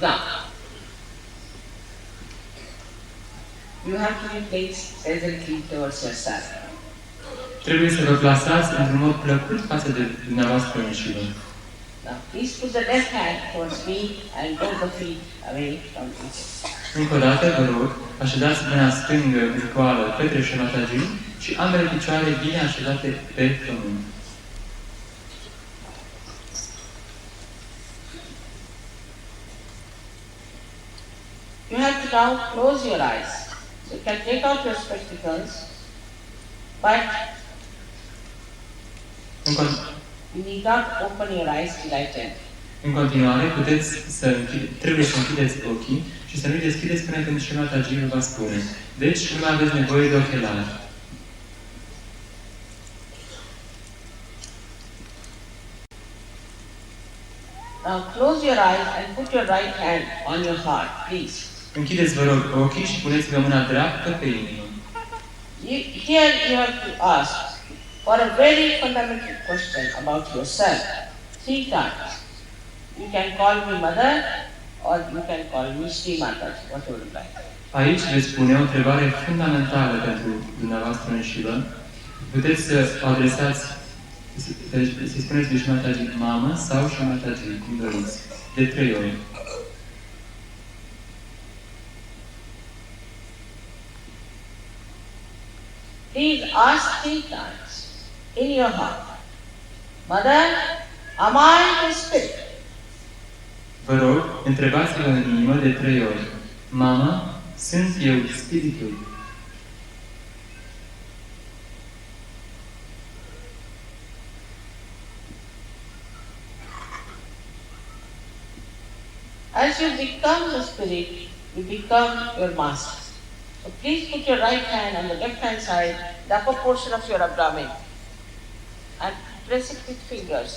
example. You have to be placed pleasantly towards yourself. Trebuie să vă plasați într-un mod plăcut față de dumneavoastră înșivă. Now, please put the left hand towards me and both the feet away from each other. Încă o dată, vă rog, aședați mâna stângă în coală către Shemataji și ambele picioare bine așezate pe pământ. You have to now close your eyes. So you can take out your spectacles, but you need not open your eyes till I tell you. În continuare, trebuie să închideți ochii și să nu-i deschideți până când Shemataji vă va spune. Deci, nu mai aveți nevoie de ochelari. Now close your eyes and put your right hand on your heart, please. Închideți, vă rog, ochii și puneți-vă mâna dreaptă pe inimă. Here you have to ask for a very fundamental question about yourself 3 times. You can call me mother or you can call me Sri Mataji, whatever you like. Aici veți pune o întrebare fundamentală pentru dumneavoastră înșivă. Puteți să o adresați, să-i spuneți lui Shemataji mamă sau Shemataji, cum doriți, de 3 ori. Please ask 3 times in your heart. Mother, am I the spirit? Vă rog, întrebați-vă în inimă de 3 ori. Mamă, sunt eu spiritul? As you become the spirit, you become your master. So please put your right hand on the left hand side, the upper portion of your abdomen, and press it with fingers.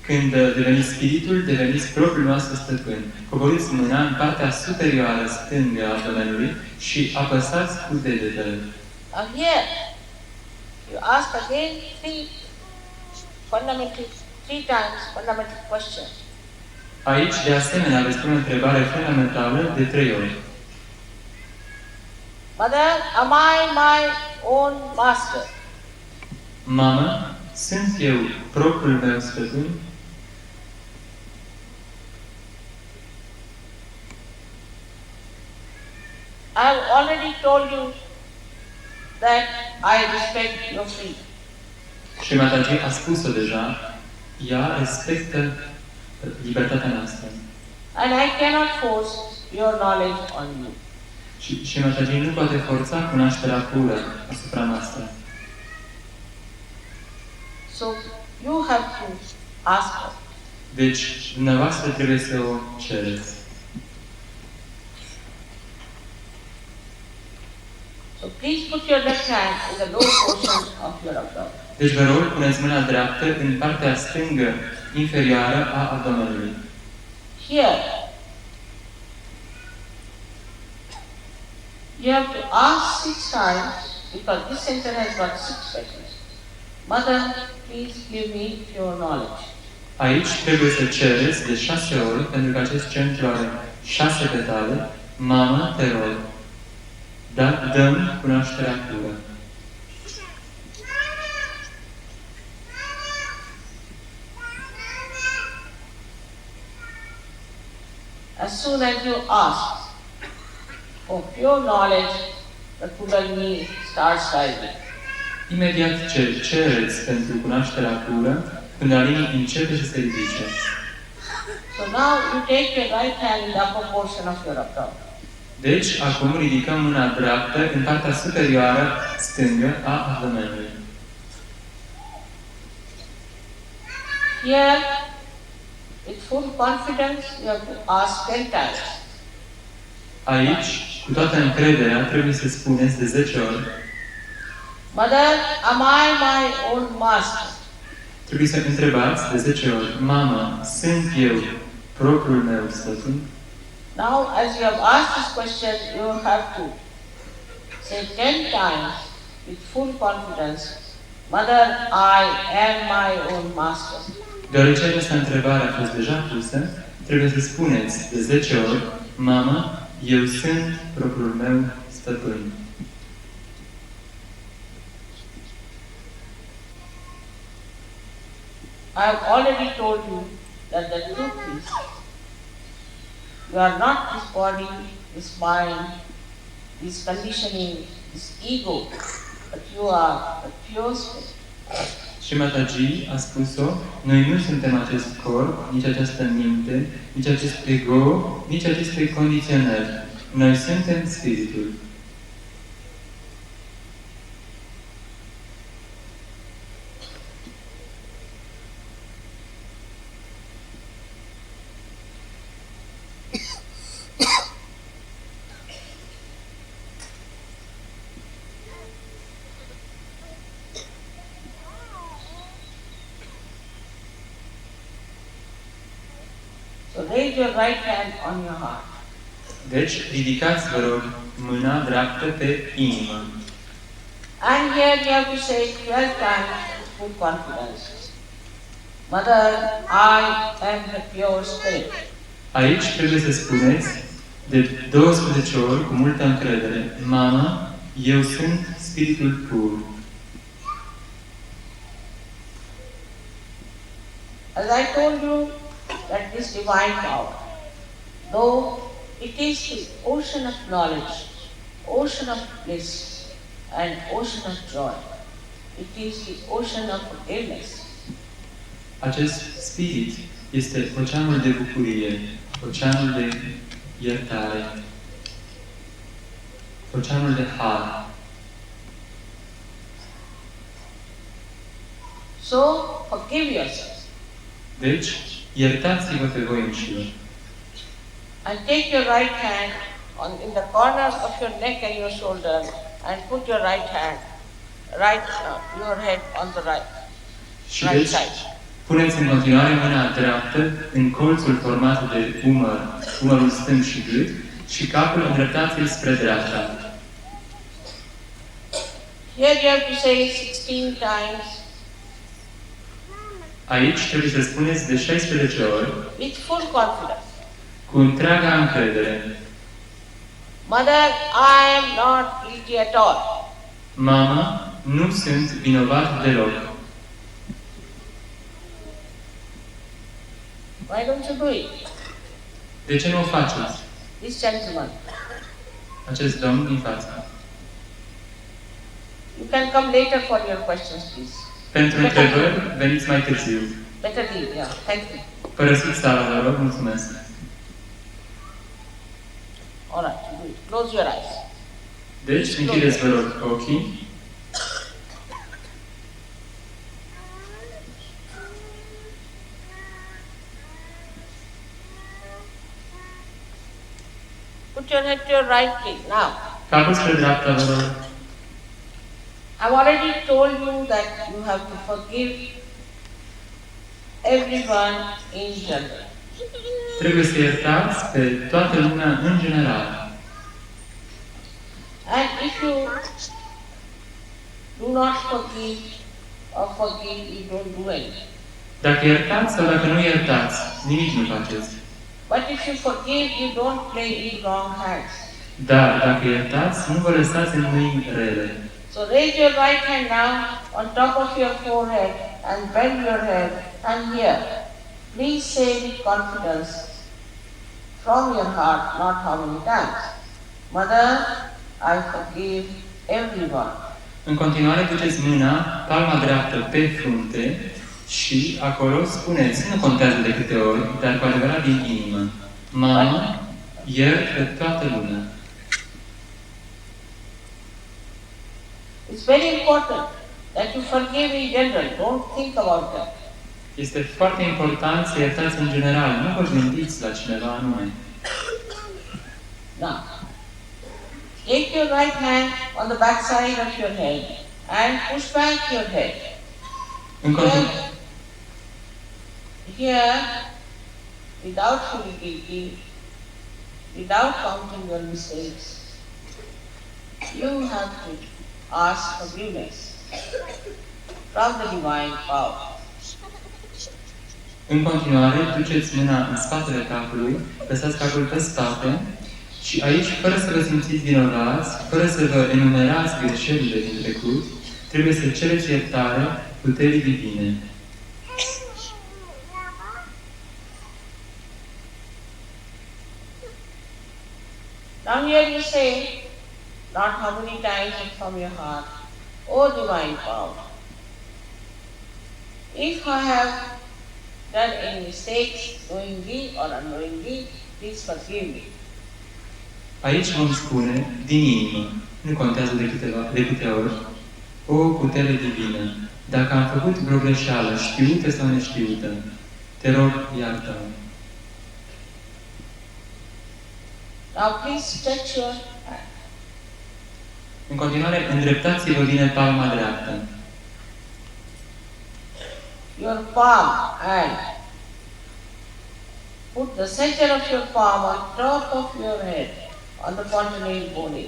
Când deveniți spiritul, deveniți propriul nostru stăpân. Coborâți mâna în partea superioară stângă a abdomenului și apăsați cu degetele. Now here, you ask again 3 times fundamental question. Aici, de asemenea, veți pune o întrebare fundamentală de 3 ori. Mother, am I my own master? Mamă, sunt eu propriul meu stăpân? I have already told you that I respect your freedom. Shemataji a spus-o deja, ea respectă libertatea noastră. And I cannot force your knowledge on you. Și Shemataji nu poate forța cunoașterea pură asupra noastră. So you have to ask her. Deci, dumneavoastră trebuie să o cereți. So please put your left hand in the lower portion of your abdomen. Deci vă rog, puneți mâna dreaptă în partea stângă inferioară a abdomenului. Here, you have to ask 6 times because this center has got 6 petals. Mother, please give me your knowledge. Aici trebuie să cereți de 6 ori, pentru că acest centru are 6 petale. Mamă, te rog, dă-mi cunoașterea pură. As soon as you ask for pure knowledge, the Kundalini starts rising. Imediat ce cereți pentru cunoașterea pură, Kundalini începe să se ridice. So now you take your right hand in the upper portion of your abdomen. Deci, acum ridicăm mâna dreaptă în partea superioară stângă a abdomenului. Here, with full confidence, you have to ask 10 times. Aici, cu toată încrederea, trebuie să spuneți de 10 ori. Mother, am I my own master? Trebuie să întrebați de 10 ori. Mamă, sunt eu propriul meu stăpân? Now, as you have asked this question, you have to say 10 times with full confidence, Mother, I am my own master. Deoarece această întrebare a fost deja pusă, Trebuie să spuneți de 10 ori, mamă, eu sunt propriul meu stăpân. I have already told you that the truth is, you are not this body, this mind, this conditioning, this ego, but you are the pure spirit. Și Mataji a spus-o, noi nu suntem acest corp, nici această minte, nici acest ego, nici aceste condiționări. Noi suntem Spiritul. So raise your right hand on your heart. Deci, ridicați, vă rog, mâna dreaptă pe inimă. And here you have to say 12 times with full confidence. Mother, I am the pure spirit. Aici trebuie să spuneți de 12 ori cu multă încredere, mamă, eu sunt Spiritul pur. As I told you, that this divine power, though it is the ocean of knowledge, ocean of bliss, and ocean of joy, it is the ocean of forgiveness. Acest spirit este oceanul de bucurie, oceanul de iertare, oceanul de har. So, forgive yourself. Deci, iertați-vă pe voi înșivă. And take your right hand in the corner of your neck and your shoulder and put your your head on the right Deci, side. puneți în continuare mâna dreaptă în colțul format de umărul stâng și gât și capul îndreptați-l spre dreapta. Here you have to say 16 times. Aici trebuie să spuneți de 16 ori With full confidence. cu întreaga încredere. Mother, I am not guilty at all. Mama, nu sunt vinovat deloc. Why don't you do it? De ce nu o faceți? This gentleman. Acest domn din față. You can come later for your questions, please. Pentru întrebări, veniți mai târziu. Better leave, yeah. Thank you. Părăsiți sala, vă rog, mulțumesc. All right, do it. Close your eyes. Deci, închideți, vă rog, ochii. Put your head to your right, please. Now, Capul spre dreapta, vă rog. I've already told you that you have to forgive everyone in general. Trebuie să iertați pe toată lumea în general. And if you do not forgive, you don't do anything. Dacă iertați sau dacă nu iertați, nimic nu faceți. But if you forgive, you don't play in wrong hands. Dar dacă iertați, nu vă lăsați în mâini rele. So raise your right hand now on top of your forehead and bend your head and here. Please say with confidence from your heart, not how many times. Mother, I forgive everyone. În continuare, duceți mâna, palma dreaptă pe frunte și acolo spuneți, nu contează de câte ori, dar cu adevărat din inimă. Mamă, iert pe toată lumea. It's very important that you forgive in general. Don't think about that. Este foarte important să iertați în general, nu vă gândiți la cineva anume. Now, take your right hand on the back side of your head and push back your head. Here, without feeling guilty, without counting your mistakes, you have to ask forgiveness from the divine power. În continuare, duceți mâna în spatele capului, lăsați capul pe spate și aici, fără să vă simțiți vinovați, fără să vă enumerați greșelile din trecut, trebuie să cereți iertare puterii divine. Now here you say, not how many times but from your heart, O divine power, if I have done any mistakes, knowingly or unknowingly, please forgive me. Aici vom spune, din inimă, nu contează de câte ori, o putere divină, dacă am făcut vreo greșeală, știută sau neștiută, te rog, iartă-mă. Now please stretch your hand. În continuare, îndreptați-vă bine palma dreaptă. Your palm and put the center of your palm on top of your head, on the fontanelle bone.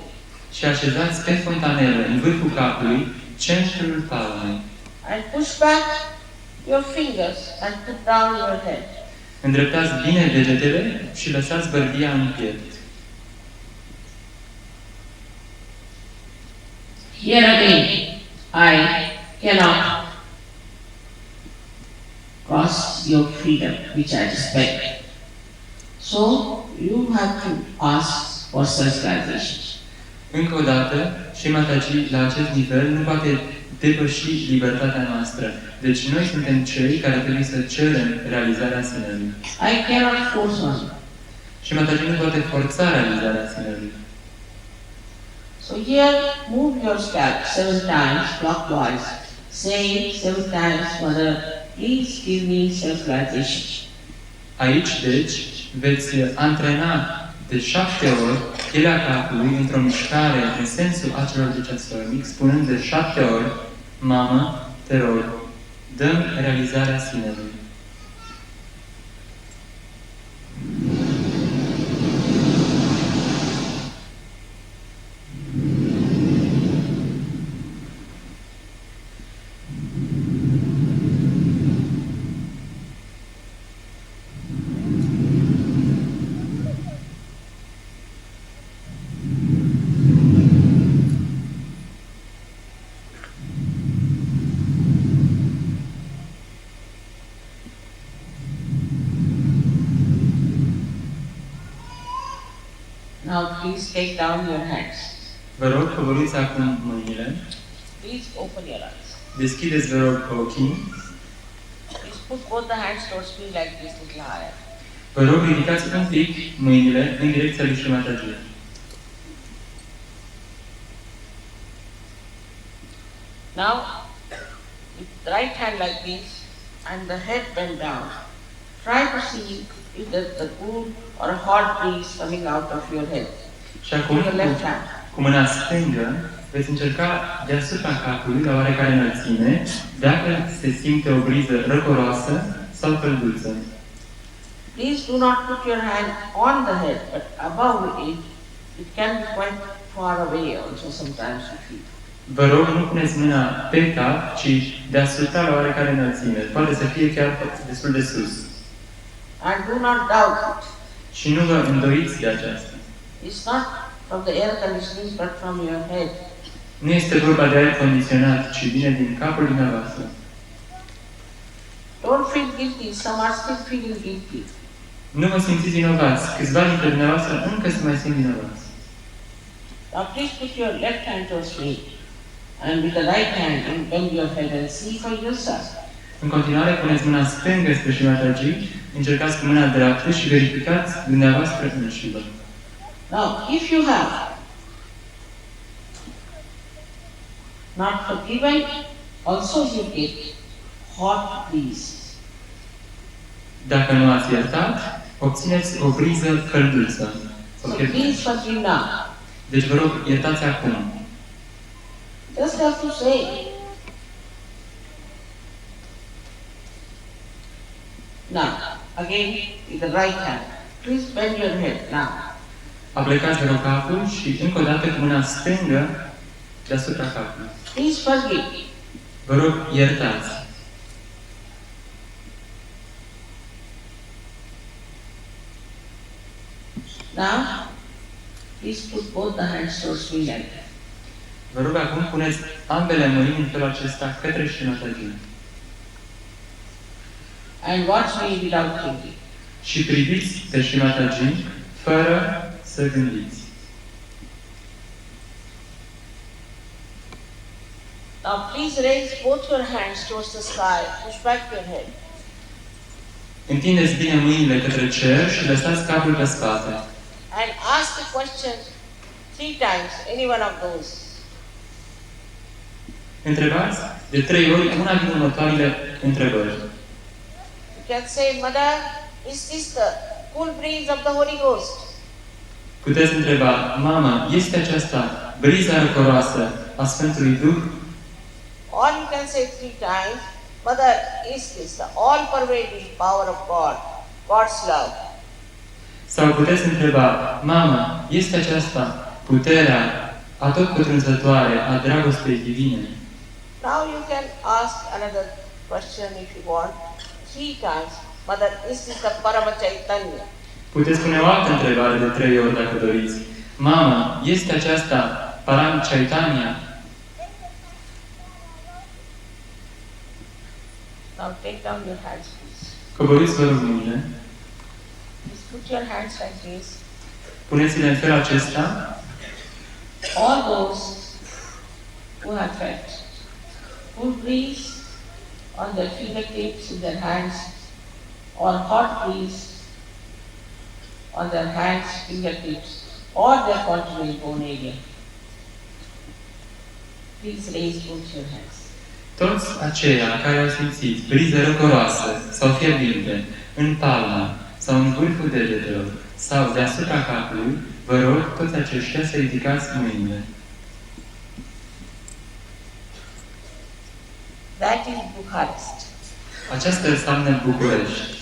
Și așezați pe fontanelă, în vârful capului, centrul palmei. And push back your fingers and put down your head. Îndreptați bine degetele și lăsați bărbia în piept. Here again, I cannot cross your freedom, which I respect. So you have to ask for self-realization. Încă o dată, și Mataji, la acest nivel, nu poate depăși libertatea noastră. Deci noi suntem cei care trebuie să cerem realizarea sinelui. I cannot force on you. Și Mataji nu poate forța realizarea sinelui. So here, move your scalp 7 times clockwise, saying 7 times, Mother, please give me self-realization. Aici, deci, veți antrena de 7 ori pielea capului într-o mișcare în sensul acelor decesoric, spunând de 7 ori, Mamă, te rog, dă-mi realizarea sinelui. Now please take down your hands. Vă rog, coborâți acum mâinile. Please open your eyes. Deschideți, vă rog, ochii. Please put both the hands towards me like this, little higher. Vă rog, ridicați un pic mâinile în direcția lui Shri Mataji. Now, with the right hand like this and the head bent down, try to see if there's a cool or a hot breeze coming out of your head. Și acum, With your left hand. cu mâna stângă, veți încerca deasupra capului, la oarecare înălțime, dacă se simte o briză răcoroasă sau călduță. Please do not put your hand on the head, but above it. It can be quite far away also sometimes you feel. Vă rog, nu puneți mâna pe cap, ci deasupra la oarecare înălțime. Poate să fie chiar destul de sus. And do not doubt it. Și nu vă îndoiți de aceasta. It's not from the air conditioning, but from your head. Nu este vorba de aer condiționat, ci vine din capul dumneavoastră. Don't feel guilty. Some are still feeling guilty. Nu vă simțiți vinovați. Câțiva dintre dumneavoastră încă se mai simt vinovați. Now please put your left hand towards me, and with the right hand and bend your head and see for yourself. În continuare, puneți mâna stângă spre Shri Mataji, încercați cu mâna dreaptă și verificați dumneavoastră înșivă. Now, if you have not forgiven, also you get hot breeze. Dacă nu ați iertat, obțineți o briză călduță. So please forgive now. Deci vă rog, iertați acum. Just have to say. Now, again with the right hand. Please bend your head now. Aplecați, vă rog, capul și încă o dată cu mâna stângă deasupra capului. Please forgive. Vă rog, iertați. Now, please put both the hands towards Sri Lanka. Vă rog acum puneți ambele mâini în felul acesta către Srimataji And watch me without thinking. și priviți pe Srimataji fără să gândiți. Now please raise both your hands towards the sky, push back your head. Întindeți bine mâinile către cer și lăsați capul pe spate. And ask the question 3 times, any one of those. Întrebați de 3 ori una din următoarele întrebări. You can say, Mother, is this the cool breeze of the Holy Ghost? Puteți întreba, Mama, este aceasta briza răcoroasă a Sfântului Duh? Or you can say 3 times, Mother, is this the all-pervading power of God, God's love? Sau puteți întreba, Mama, este aceasta puterea atotpătrunzătoare a dragostei divine? Now you can ask another question if you want, 3 times, Mother, is this the Parama Chaitanya? Puteți pune o altă întrebare de 3 ori dacă doriți. Mama, este aceasta Param Chaitanya? Now take down your hands, please. Coborâți, vă rog, mâinile. Please put your hands like this. Puneți-le în felul acesta. All those who have felt cool breeze on their fingertips, in their hands, or hot breeze on their hands, fingertips, or their continental bone area. Please raise both your hands. Toți aceia care au simțit briză răcoroasă sau fierbinte în palmă sau în vârful degetelor sau deasupra capului, vă rog toți aceștia să ridicați mâinile. That is Bucharest. Aceasta înseamnă București.